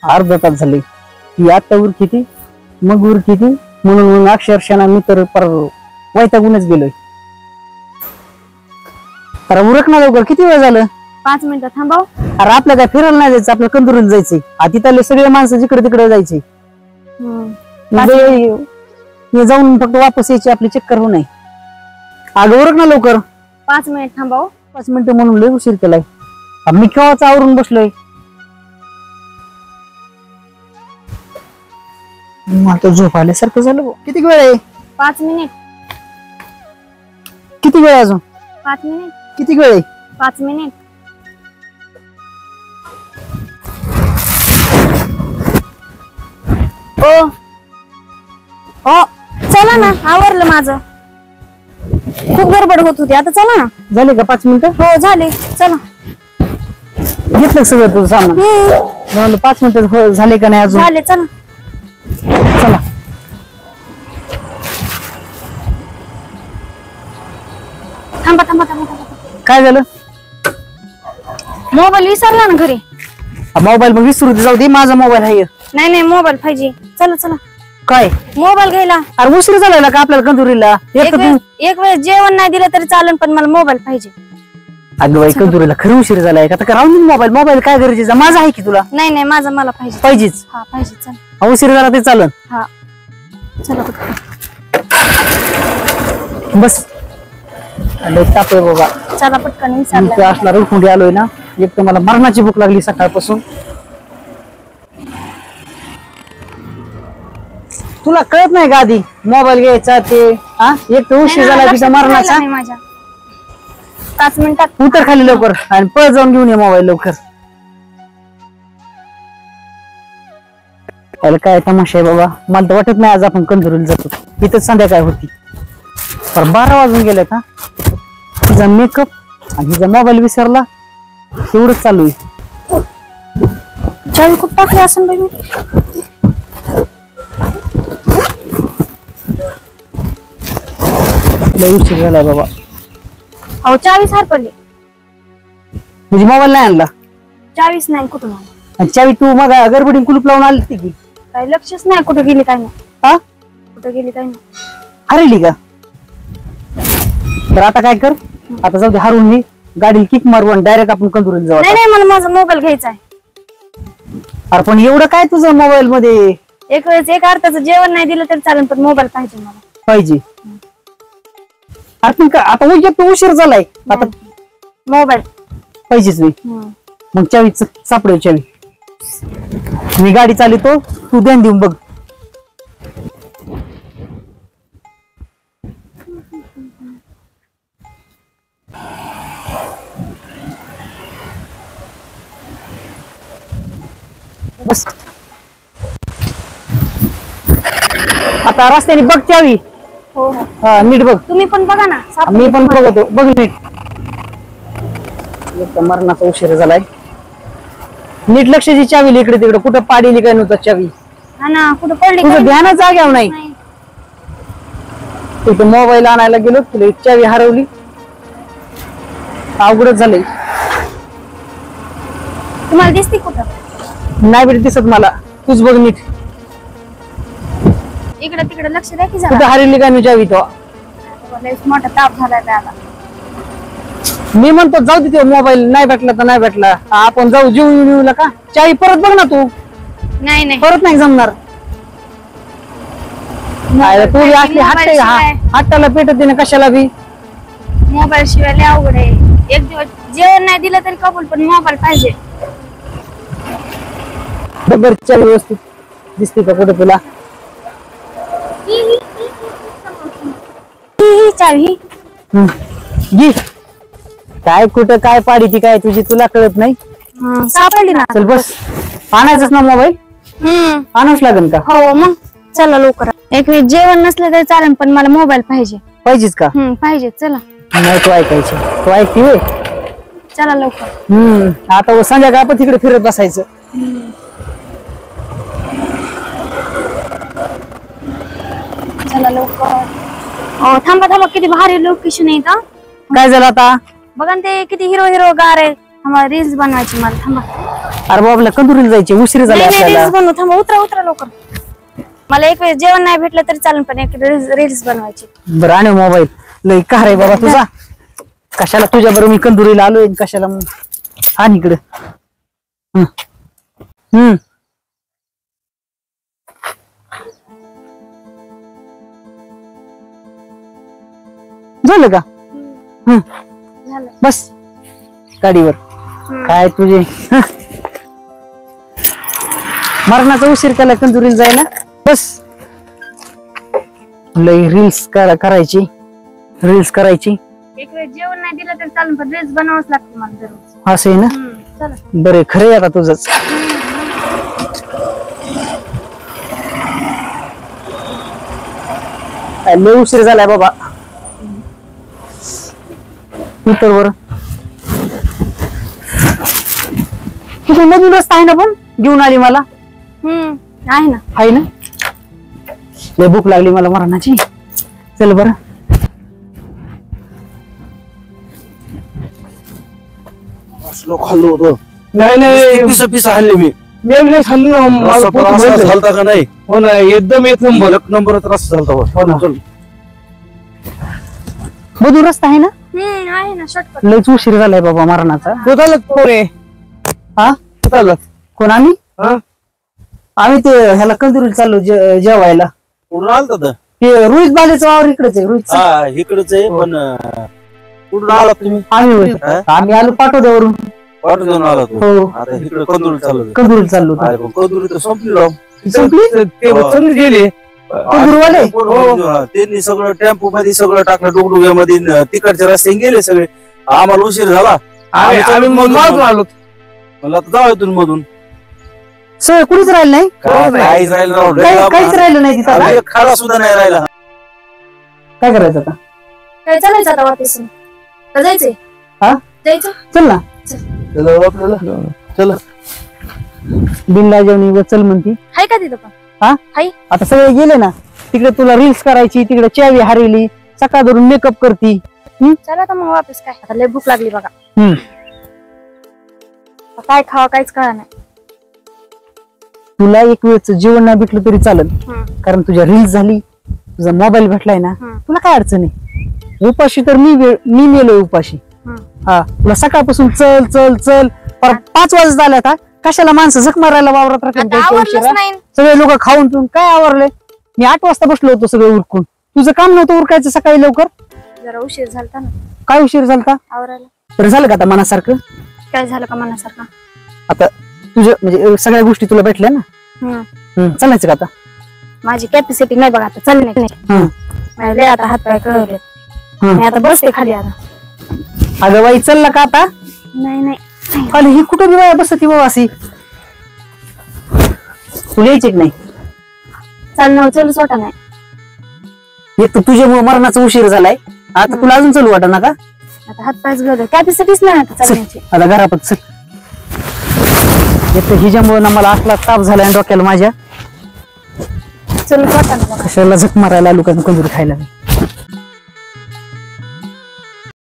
अर्धा तास झाले. ती आता उर किती मग उर किती म्हणून अक्षरशः मी तर पर वैतागूनच गेलोय. तर उरक ना लवकर. किती वेळ झालं? 5 मिनिटं थांबाव. अरे आपल्या काय फिरायला नाही जायचं, आपल्या कंदुरीला जायचंय. तिथले सगळे माणसं जिकडे तिकडे जायचे. म्हणजे जाऊन फक्त वापस यायची, आपली चक्कर होऊ नये. अगं उरक ना लवकर. 5 मिनिट थांबाव. 5 मिनिटं म्हणून लय उशीर केलाय. मी केव्हाच आवरून बसलोय. आता झोप आल्यासारखं झालं. किती वेळ आहे? 5 मिनिट. किती वेळ अजून? 5 मिनिट. किती वेळ आहे? 5 मिनिट. ओ ओ चला ना, आवरलं माझं. खूप गडबड होत होती, आता चला ना. झाले का 5 मिनिटं? हो झाले, चला. घेतलं सगळं तुझं सामान? 5 मिनिटं झाले का नाही अजून? झाले, चला. चला. थांबा थांबा थांबा. काय झालं? मोबाईल विसरला ना घरी. मोबाईल मग विसरू दे, जाऊ दे. माझा मोबाईल आहे. नाही नाही, मोबाईल पाहिजे. चला चला. काय मोबाईल घ्यायला? अरे उशीर झाला का आपल्याला कंदुरीला? एक वेळ जेवण नाही दिलं तरी चालेल, पण मला मोबाईल पाहिजे. अगं बाई, कंदुरीला खरं उशीर झालाय का? तर राहून मोबाईल. मोबाईल काय गरजेचा? माझा आहे की तुला? नाही नाही, माझा मला पाहिजे. पाहिजेच? हा पाहिजे. चला. उशीर झाला ते चालन. हा चला. बस तापे बाबा. चला पटकन. मी असला रुखुंडी आलोय ना. एक तर मला मरणाची भूक लागली सकाळपासून. तुला कळत नाही का आधी मोबाईल घ्यायचा ते? एक तर उशीर झाला तिचा मरणाचा. 5 मिनिटात उतर खाली लवकर आणि पळ जाऊन घेऊन ये मोबाईल लवकर. काय तमाशा आहे बाबा. मला तर वाटत नाही आज आपण कंदुरीला जातो. इथंच संध्याकाळ होती. तर 12 वाजून गेले का? तिचा मेकअप आणि हिचा मोबाईल विसरला, एवढंच चालू आहे. चावी खूप टाकली असं बाई. लय उशीर झाला बाबा. अहो चावी सापडली. म्हणजे मोबाईल नाही आणला? चावीच नाही. कुठून आणली? आणि चावी तू मग गडबडीने कुलूप लावून आली ती की? काही लक्षच नाही कुठे गेली काय नाही. कुठे गेली काय नाही. हरली का? तर आता काय कर, आता जाऊ दे, हरवून मी गाडी किक मारून डायरेक्ट आपण कंदुरीला जाऊ. नाही नाही, मला माझा मोबाईल घ्यायचा आहे. अरे पण एवढं काय तुझं मोबाईल मध्ये? एक वेळेस एक अर्थाचं जेवण नाही दिलं तरी चालेल, पण मोबाईल पाहिजे मला. पाहिजे? अरे पण आता उशीर झालाय. आता मोबाईल पाहिजेच नाही. मग चावी सापडेल. चावी मी गाडी चालवतो, तू ध्यान देऊन बघ. बस आता रस्त्याने बघ चावी. हो नीट बघ. तुम्ही पण बघा ना. मी पण बघतो. बघ नीट. मरणाचा उशीर झालाय. नीट लक्षाची चावी इकडे तिकडे कुठं पाडीली काय नव्हतं चावी. हा ना, कुठं पडली? तुझं ध्यानच जाग्यावर नाही. तिथं मोबाईल आणायला गेलो, तुला चावी हरवली. अवघडच झालंय. तुम्हाला दिसते कुठं? नाही भेट दिसत मला. तूच बघ नीट. इकडे तिकडे लक्ष द्या की कुठं जरा. हरवली काय नाही चावी? तो मोठा ताप झालाय त्याला. मी म्हणतो जाऊ दे, मोबाईल नाही भेटला तर नाही भेटला, आपण जाऊ जेवून येऊ का? चावी परत बघ ना तू. नाही नाही, परत नाही जमणार. तू असली हट्टाला पेटत ना कशाला बी. मोबाईल शिवाय लय अवघड आहे. एक दिवस जेवण नाही दिलं तरी कबूल, पण मोबाईल पाहिजे. बरोबर चावी व्यवस्थित दिसते का कुठे तुला? ही चावी घे. काय कुठं काय पाडी ती काय तुझी तुला कळत नाही. सापडली ना. चल बस. आणायचंच ना मोबाईल? आणावंच लागेल का? हो मग चला लवकर. एक वेळ जेवण नसलं तरी चालेल, पण मला मोबाईल पाहिजे. पाहिजेच का? पाहिजे. चला. नाही तू ऐकायची, तू ऐकती होय. चला लवकर. आता संध्याकाळ आपण तिकडे फिरत बसायचं. चला लवकर. थांबा थांबा, किती भारी लोकेशन आहे का? काय झालं आता? बघा ते किती हिरो गार आहे. आम्हाला रील्स बनवायची. मला थांबा. अरे बाबा कंदुरीला जायचे, उशीर झाला नाही आपल्याला. रील्स बनवू. थांबा, उतरा उतरा लवकर. मला एक वेळेस जेवण नाही भेटलं तरी चालेल, पण एक रील्स बनवायची. बरं आणि मोबाईल लय का रे बाबा तुझा, कशाला तुझ्या बरोबर मी कंदुरीला आलोय, कशाला आणि इकडे. झालं का? झालं. बस गाडीवर. काय तुझे मरणाचा उशीर केला कंदुरीला जायला. बस लय रील्स करायची, रील्स करायची. एक वेळ जेवण नाही दिलं तरी चालेल, पण रील्स बनवावंच लागतं मला दररोज. असं आहे ना. चला. बरे खरे आता तुझंच. लय उशीर झालाय बाबा. इतर वर तिथे नवीन रस्ता आहे ना, पण घेऊन आली मला. आहे ना. आहे ना. लय भूक लागली मला मरणाची. चल बरं. खाल्लो होतो. नाही पिस पिस हल्ले मी. नाही खाल्लं ना, माझं पोट भरलं. झालता का नाही? हो ना, एकदम एक नंबर. एक नंबर रस्ता झालता बा. हो ना. चल. मधून रस्ता आहे ना. आहे ना शॉर्टकट. लयच उशीर झालाय बाबा मरणाचा. कुठं पोरे? हा कुठं? कोण आम्ही? हा? आम्ही ते ह्याला कंदुरीला चाललो जेवायला. कुठून आलता तर? हे रोहित बालेचं वावर इकडेच आहे. रोहित हा इकडच आहे, पण कुठून आला तुम्ही? आम्ही आलो पाटोद्यावरून. वाटत घेऊन आला तू. हो आता इकडे कंदूर चालू आहे. कंदुरीला चाललो होतो. अरे पण कंदूर तर संपली राव. संपली? ते वचन गेले. कंदूरवाले? हो. त्यांनी सगळं टेम्पो मध्ये सगळं टाकलं, डुगडुग्यामध्ये तिकडच्या रस्त्याने गेले सगळे. आम्हाला उशीर झाला. आम्ही मग मारून आलो. मला आता जाऊ इथून मधून. सगळं कुणीच राहिलं नाही. काहीच राहिलं राव. लय काहीच बाबा. राहिलं नाही तिथं. अरे, एक खाडा सुद्धा नाही राहिला. काय करायचं आता? काय चालायचं आता वापस? का जायचंय? हा जायचं. चल ना. चला आपल्याला. चला. बिनला जेवणी चल म्हणती. हाय का तिथं पण? हा हाय. आता सगळे गेले ना, तिकडे तुला रील्स करायची, तिकडे चावी हरवली, सकाळ धरून मेकअप करती. चला आता मग वापस. काय आता लय भूक लागली बघा. काय खावा काहीच कळा नाही. तुला एक वेळच जेवण नाही भेटलं तरी चालेल, कारण तुझ्या रील्स झाली, तुझा मोबाईल भेटलाय ना. तुला काय अडचण आहे? उपाशी तर मी मेलोय उपाशी. हा तुला सकाळपासून चल चल चल 5 वाजता आल्या आता. कशाला माणसं झक मारायला वावरात आवडलंच नाही. सगळे लोक खाऊन पिऊन काय आवरले. मी 8 वाजता बसलो होतो सगळं उरकून. तुझं काम नव्हतं उरकायचं सकाळी लवकर? जरा उशीर झालता ना. काय उशीर झालता? आवरायला. बरं झालं का आता मनासारखं? काय झालं का मनासारखं? आता तुझ्या म्हणजे सगळ्या गोष्टी तुला भेटल्या ना. चालायचं का आता? माझी कॅपॅसिटी नाही बघा आता. चल नाही लय आता हात पाय कळवले. मी आता बसते खाली आता. अगं बाई चल का आता? नाही नाही. खाली ही कुठं बाया बसती बाबा अशी? तुला यायची नाही? चाल ना, चल स्वतः नाही. एक तर तुझ्यामुळे मरणाचा उशीर झालाय, आता तुला अजून चालू वाटा ना का? आता हात पायच गळले. कॅपॅसिटीच नाही आता चालण्याची. आता घरापत चल. एक तर हिच्यामुळे ना मला असला ताप झालाय डोक्याला माझ्या. चल स्वतः. कशाला झक मारायला लोकांना कंदूर खायला.